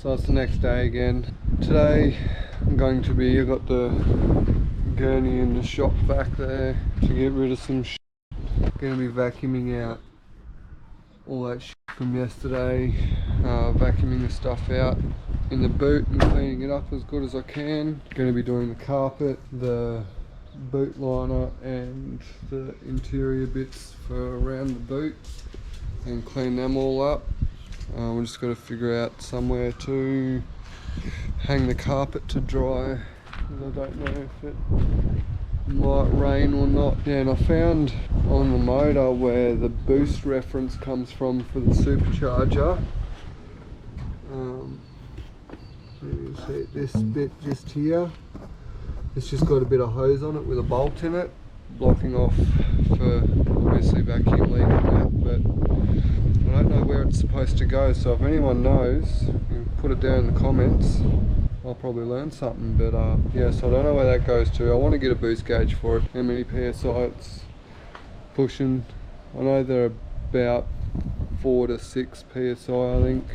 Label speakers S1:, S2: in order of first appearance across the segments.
S1: So it's the next day again. Today I've got the gurney in the shop back there to get rid of some shit. Gonna be vacuuming out all that shit from yesterday, vacuuming the stuff out in the boot and cleaning it up as good as I can. Gonna be doing the carpet, the boot liner and the interior bits for around the boot and clean them all up. We just got to figure out somewhere to hang the carpet to dry. I don't know if it might rain or not. Yeah, and I found on the motor where the boost reference comes from for the supercharger. You can see this bit just here. It's just got a bit of hose on it with a bolt in it, blocking off for obviously vacuum leak and that, but I don't know where it's supposed to go, so if anyone knows, you can put it down in the comments. I'll probably learn something, but yeah, so I don't know where that goes to. I want to get a boost gauge for it. How many PSI it's pushing. I know they're about 4 to 6 PSI, I think,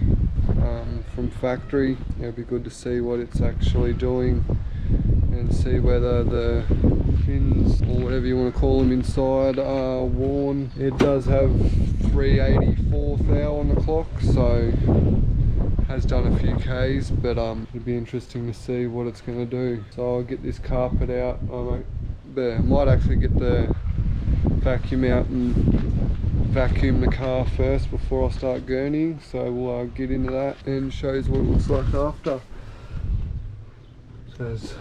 S1: from factory. It'd be good to see what it's actually doing and see whether the fins or whatever you want to call them inside are worn. It does have 384 thou on the clock, so has done a few Ks, but it'd be interesting to see what it's going to do. So I'll get this carpet out. I might actually get the vacuum out and vacuum the car first before I start gurneying, so we'll get into that and show you what it looks like after. There's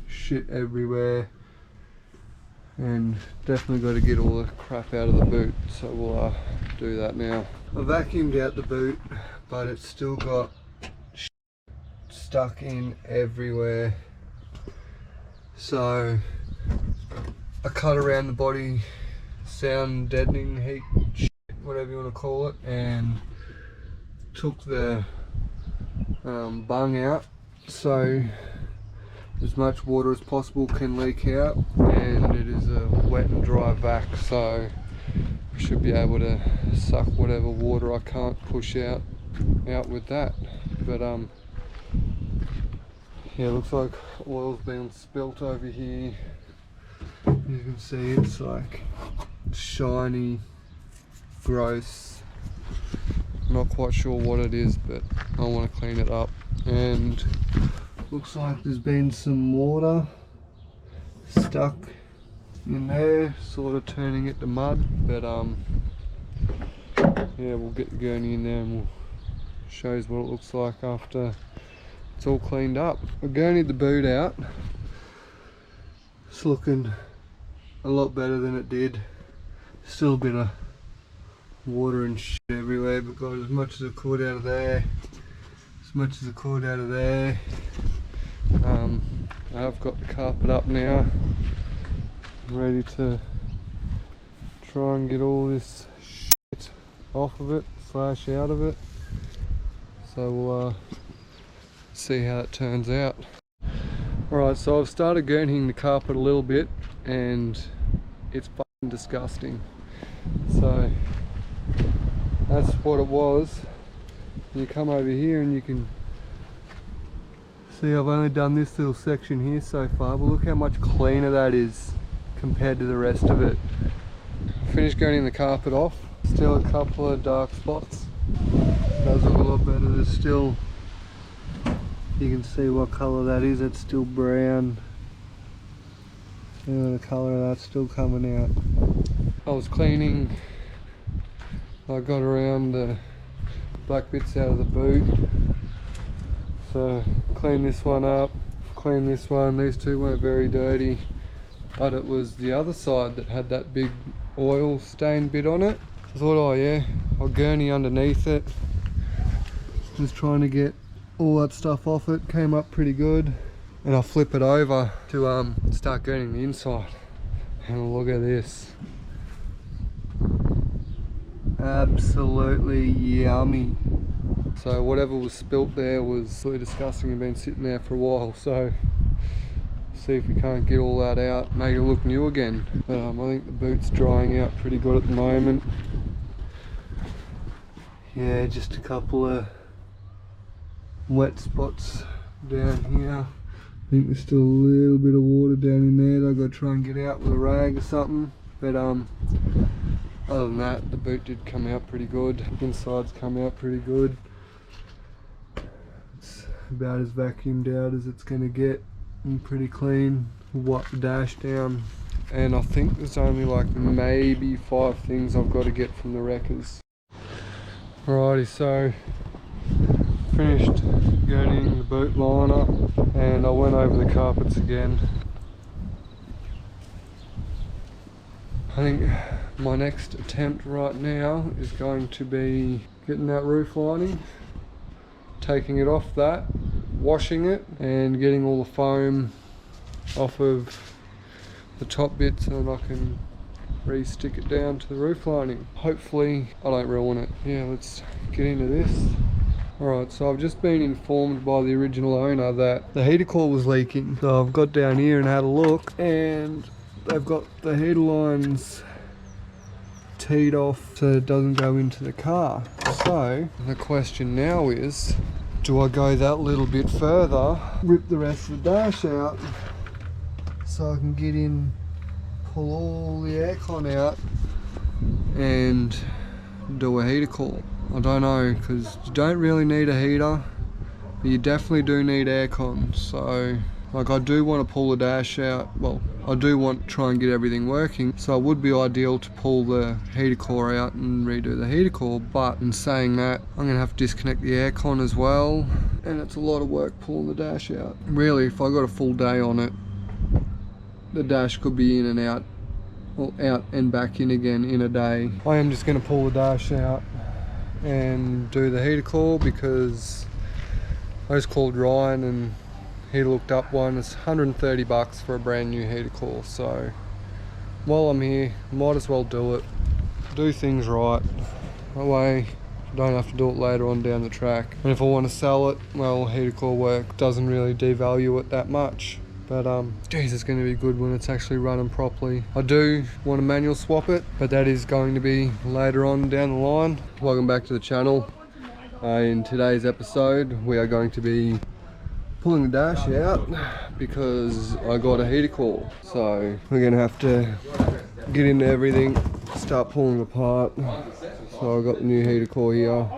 S1: shit everywhere and definitely got to get all the crap out of the boot, so we'll do that now. I vacuumed out the boot, but it's still got shit stuck in everywhere, so I cut around the body, sound deadening, heat shit, whatever you want to call it, and took the bung out so as much water as possible can leak out, and it is a wet and dry vac, so I should be able to suck whatever water I can't push out with that. But yeah, looks like oil's been spilt over here. You can see it's like shiny, gross. I'm not quite sure what it is, but I want to clean it up. And looks like there's been some water stuck in there, sort of turning it to mud, but yeah, we'll get the gurney in there and we'll show you what it looks like after it's all cleaned up. I gurneyed the boot out. It's looking a lot better than it did. Still a bit of water and shit everywhere, but got as much as I could out of there. I've got the carpet up now, ready to try and get all this shit off of it, / out of it. So we'll see how it turns out. Alright, so I've started gurneying the carpet a little bit and it's fucking disgusting. So that's what it was. You come over here and you can see I've only done this little section here so far, but look how much cleaner that is compared to the rest of it. Finished gurneying the carpet off. Still a couple of dark spots. Does look a lot better. There's still, you can see what colour that is. It's still brown. See the colour of that's still coming out. I was cleaning. I got around the black bits out of the boot. So clean this one up, clean this one. These two weren't very dirty, but it was the other side that had that big oil stain bit on it. I thought, oh yeah, I'll gurney underneath it. Just trying to get all that stuff off it. Came up pretty good, and I'll flip it over to start gurneying the inside. And look at this, absolutely yummy. So whatever was spilt there was absolutely disgusting and been sitting there for a while, so see if we can't get all that out, make it look new again. But I think the boot's drying out pretty good at the moment. Yeah, just a couple of wet spots down here. I think there's still a little bit of water down in there that I've got to try and get out with a rag or something. But other than that, the boot did come out pretty good. Inside's come out pretty good. It's about as vacuumed out as it's going to get, and pretty clean. Wipe the dash down, and I think there's only like maybe 5 things I've got to get from the wreckers. Alrighty, so finished getting the boot liner, and I went over the carpets again. I think my next attempt right now is going to be getting that roof lining, taking it off that, washing it, and getting all the foam off of the top bit so that I can re-stick it down to the roof lining. Hopefully I don't ruin it. Yeah, let's get into this. Alright, so I've just been informed by the original owner that the heater core was leaking. So I've got down here and had a look, and they've got the heater lines teed off so it doesn't go into the car. So the question now is, do I go that little bit further, rip the rest of the dash out so I can get in, pull all the aircon out and do a heater core? I don't know, because you don't really need a heater, but you definitely do need aircon. So like, I do want to pull the dash out. Well, I do want to try and get everything working, so it would be ideal to pull the heater core out and redo the heater core. But in saying that, I'm going to have to disconnect the aircon as well, and it's a lot of work pulling the dash out. Really, if I got a full day on it, the dash could be in and out, or out and back in again in a day. I am just going to pull the dash out and do the heater core, because I just called Ryan and he looked up one. It's 130 bucks for a brand new heater core. So while I'm here, might as well do it, do things right, that way I don't have to do it later on down the track. And if I want to sell it, well, heater core work doesn't really devalue it that much. But geez, it's going to be good when it's actually running properly. I do want to manual swap it, but that is going to be later on down the line. Welcome back to the channel. In today's episode, we are going to be pulling the dash out because I got a heater core. So we're going to have to get into everything, start pulling apart. So I've got the new heater core here,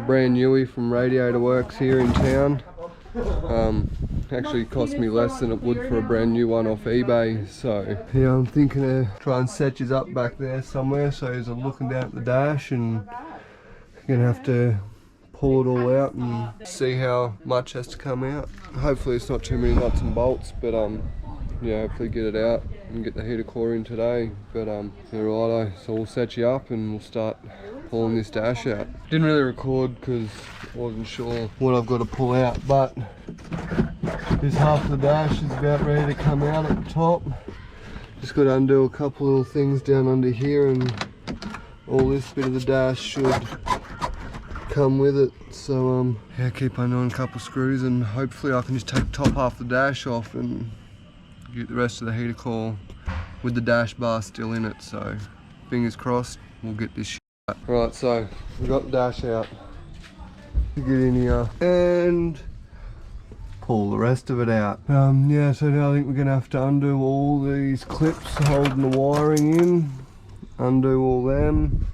S1: brand newie from Radiator Works here in town. Actually cost me less than it would for a brand new one off eBay. So yeah, I'm thinking to try and set you up back there somewhere, so as I'm looking down at the dash, and I'm gonna have to pull it all out and see how much has to come out. Hopefully it's not too many nuts and bolts, but yeah, hopefully get it out and get the heater core in today. But yeah, righto, so we'll set you up and we'll start pulling this dash out. Didn't really record because I wasn't sure what I've got to pull out, but this half of the dash is about ready to come out at the top. Just got to undo a couple little things down under here, and all this bit of the dash should come with it. So yeah, keep undoing a couple screws, and hopefully I can just take the top half of the dash off and get the rest of the heater core with the dash bar still in it. So fingers crossed, we'll get this shit out. Right, so we've got the dash out. Get in here and pull the rest of it out. Yeah, so now I think we're gonna have to undo all these clips holding the wiring in, undo all them,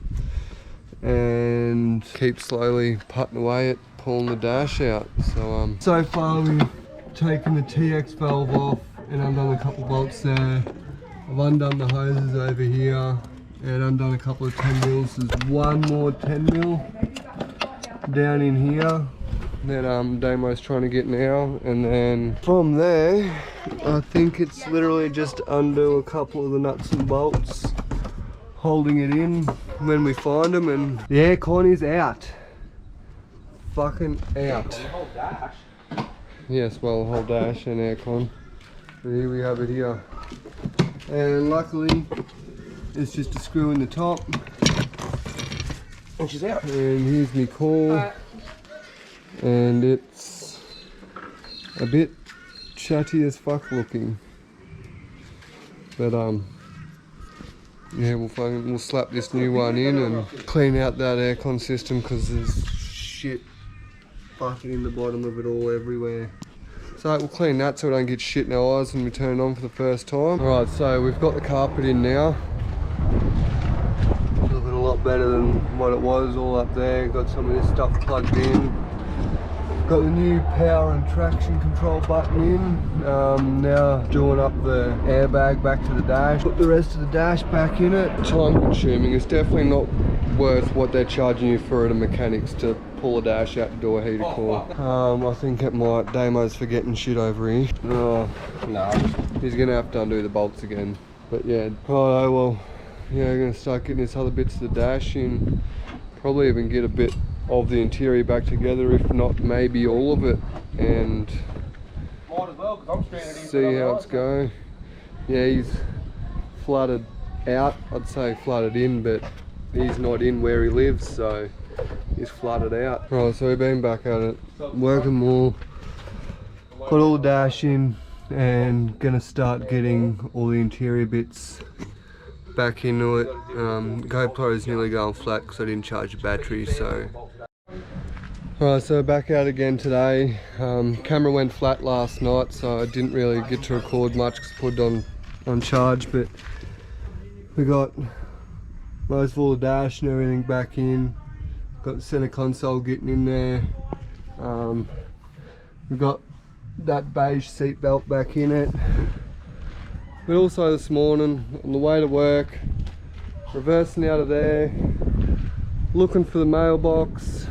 S1: and keep slowly putting away at pulling the dash out. So so far we've taken the TX valve off and undone a couple bolts there. I've undone the hoses over here and undone a couple of 10 mils. There's one more 10 mil down in here that Damo's trying to get now, and then from there I think it's literally just undo a couple of the nuts and bolts holding it in when we find them, and the aircon is out. Fucking out. Yes, well, whole dash and aircon. So here we have it here, and luckily it's just a screw in the top and she's out. And here's my core, and it's a bit chatty as fuck looking, but yeah, we'll slap this new one in and clean out that aircon system, because there's shit fucking in the bottom of it all everywhere. So we'll clean that so we don't get shit in our eyes when we turn it on for the first time. Alright, so we've got the carpet in now. Looking a lot better than what it was all up there. Got some of this stuff plugged in. Got the new power and traction control button in. Now doing up the airbag back to the dash. Put the rest of the dash back in it. Time consuming. It's definitely not worth what they're charging you for at a mechanics to pull a dash out to do a heater core. I think it might. Damo's forgetting shit over here. Oh, no. He's gonna have to undo the bolts again. But yeah, oh well. Yeah, I'm gonna start getting this other bits of the dash in. Probably even get a bit of the interior back together, if not maybe all of it, and see how it's going. Yeah, he's flooded out. I'd say flooded in, but he's not in where he lives, so he's flooded out. Right, so we've been back at it, working more. Got all the dash in and gonna start getting all the interior bits back into it. GoPro is nearly going flat because I didn't charge the battery, so. Alright, so back out again today. Camera went flat last night, so I didn't really get to record much because I put it on charge, but we got most of all the dash and everything back in. Got the center console getting in there. We got that beige seat belt back in it. But also this morning, on the way to work, reversing out of there, looking for the mailbox,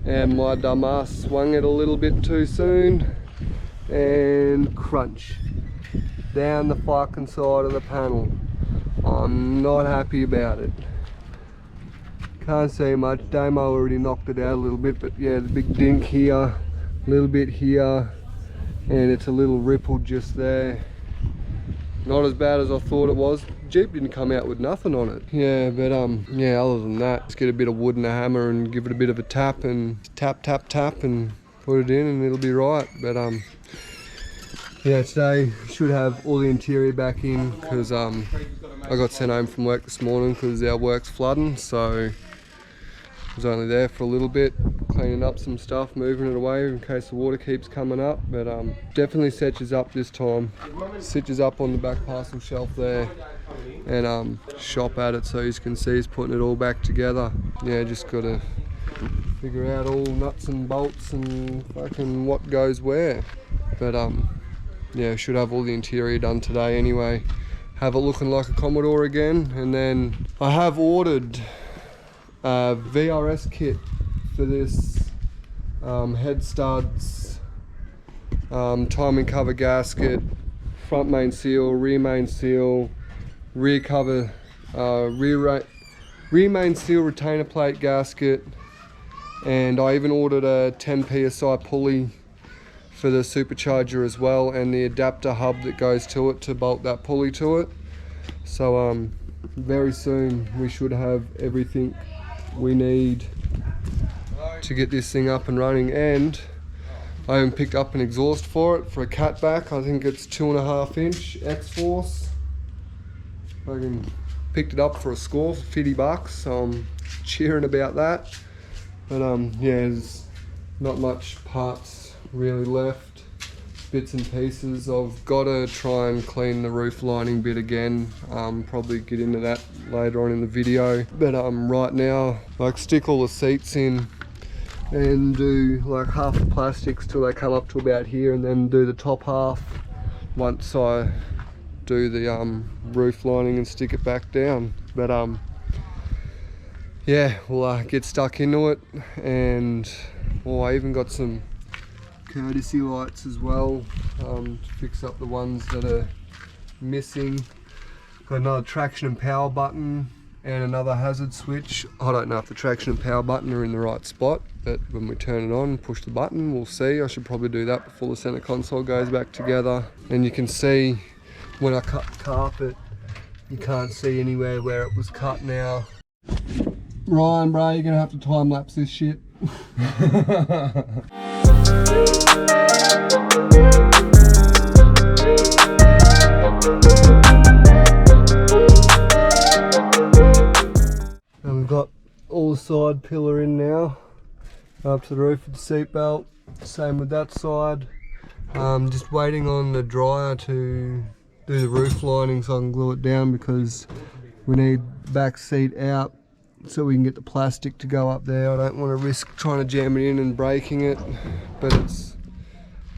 S1: and my dumb ass swung it a little bit too soon, and crunch, down the fucking side of the panel. I'm not happy about it. Can't see much, Damo already knocked it out a little bit, but yeah, the big dink here, a little bit here, and it's a little ripple just there. Not as bad as I thought it was. Jeep didn't come out with nothing on it. Yeah, but yeah, other than that, just get a bit of wood and a hammer and give it a bit of a tap and tap and put it in and it'll be right. But yeah, today should have all the interior back in because I got sent home from work this morning because our work's flooding, so I was only there for a little bit, cleaning up some stuff, moving it away in case the water keeps coming up. But definitely setches up this time. Sitches up on the back parcel shelf there, and shop at it so you can see he's putting it all back together. Yeah, just gotta figure out all nuts and bolts and fucking what goes where. But yeah, should have all the interior done today anyway. Have it looking like a Commodore again, and then I have ordered a VRS kit for this head studs, timing cover gasket, front main seal, rear main seal, rear cover, rear main seal retainer plate gasket, and I even ordered a 10 psi pulley for the supercharger as well, and the adapter hub that goes to it to bolt that pulley to it. So very soon we should have everything we need to get this thing up and running. And I even picked up an exhaust for it for a catback. I think it's 2.5 inch X-Force. I picked it up for a score for $50, so I'm cheering about that. But yeah, there's not much parts really left, bits and pieces. I've got to try and clean the roof lining bit again, probably get into that later on in the video. But right now, like, stick all the seats in and do like half the plastics till they come up to about here, and then do the top half once I do the roof lining and stick it back down. But yeah, we'll get stuck into it. And I even got some courtesy lights as well, to fix up the ones that are missing. Got another traction and power button and another hazard switch. I don't know if the traction and power button are in the right spot, but when we turn it on and push the button, we'll see. I should probably do that before the center console goes back together. And you can see when I cut the carpet, you can't see anywhere where it was cut now. Ryan, bro, you're gonna have to time lapse this shit. And we've got all the side pillar in now. up to the roof with the seat belt. Same with that side. Just waiting on the dryer to do the roof lining so I can glue it down, because we need back seat out so we can get the plastic to go up there. I don't want to risk trying to jam it in and breaking it, but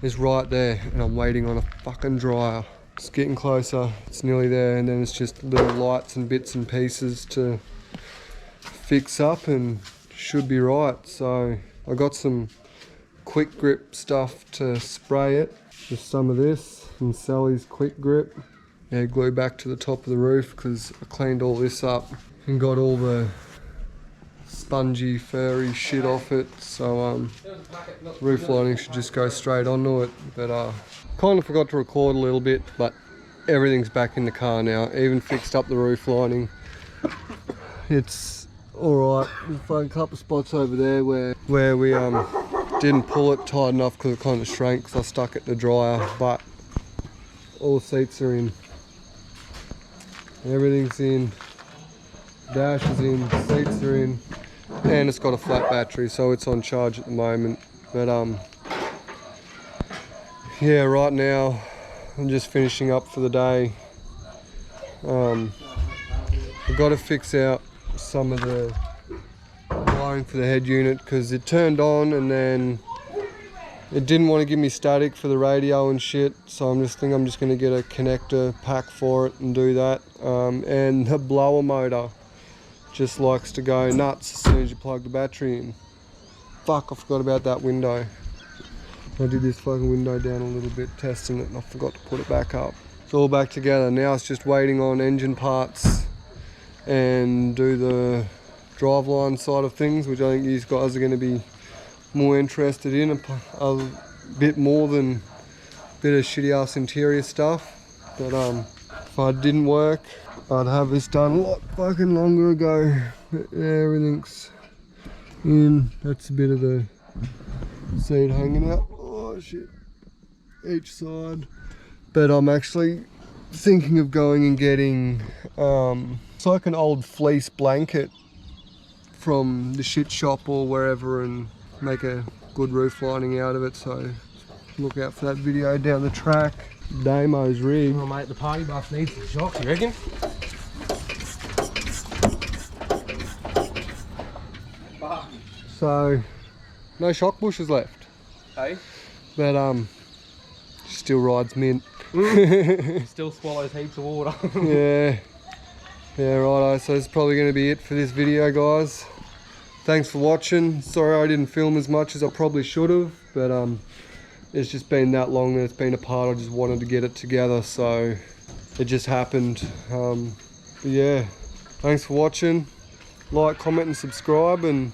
S1: it's right there and I'm waiting on a fucking dryer. It's getting closer, it's nearly there, and then it's just little lights and bits and pieces to fix up and should be right. So I got some quick grip stuff to spray it, just some of this and Sally's quick grip. Yeah, glue back to the top of the roof because I cleaned all this up and got all the spongy furry shit off it, so roof lining should just go straight onto it. But kind of forgot to record a little bit, but everything's back in the car now. Even fixed up the roof lining. It's alright. There's a couple of spots over there where we didn't pull it tight enough because it kind of shrank because I stuck it in the dryer, but all the seats are in. Everything's in. Dash is in, seats are in, and it's got a flat battery, so it's on charge at the moment. But yeah, right now I'm just finishing up for the day. I've got to fix out some of the wiring for the head unit because it turned on and then it didn't want to give me static for the radio and shit, so I'm just going to get a connector pack for it and do that. And the blower motor just likes to go nuts as soon as you plug the battery in. Fuck, I forgot about that window. I did this fucking window down a little bit testing it and I forgot to put it back up. It's all back together. Now it's just waiting on engine parts and do the driveline side of things, which I think these guys are going to be more interested in, a bit more than a bit of shitty ass interior stuff. But if I didn't work, I'd have this done a lot fucking longer ago. But yeah, everything's in. That's a bit of the seat hanging out. Oh shit. Each side. But I'm actually thinking of going and getting it's like an old fleece blanket from the shit shop or wherever and make a good roof lining out of it. So look out for that video down the track. Damo's rig.
S2: Oh mate, the party bus needs the shocks, you reckon?
S1: So no shock bushes left.
S2: Hey?
S1: But still rides mint.
S2: Still swallows heaps of water.
S1: Yeah, righto. So it's probably going to be it for this video, guys. Thanks for watching. Sorry I didn't film as much as I probably should have, but it's just been that long that it's been apart. I just wanted to get it together, so it just happened. But yeah, thanks for watching. Like, comment and subscribe, and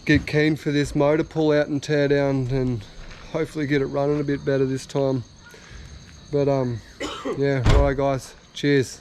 S1: get keen for this motor pull out and tear down and hopefully get it running a bit better this time. But yeah, righto guys, cheers.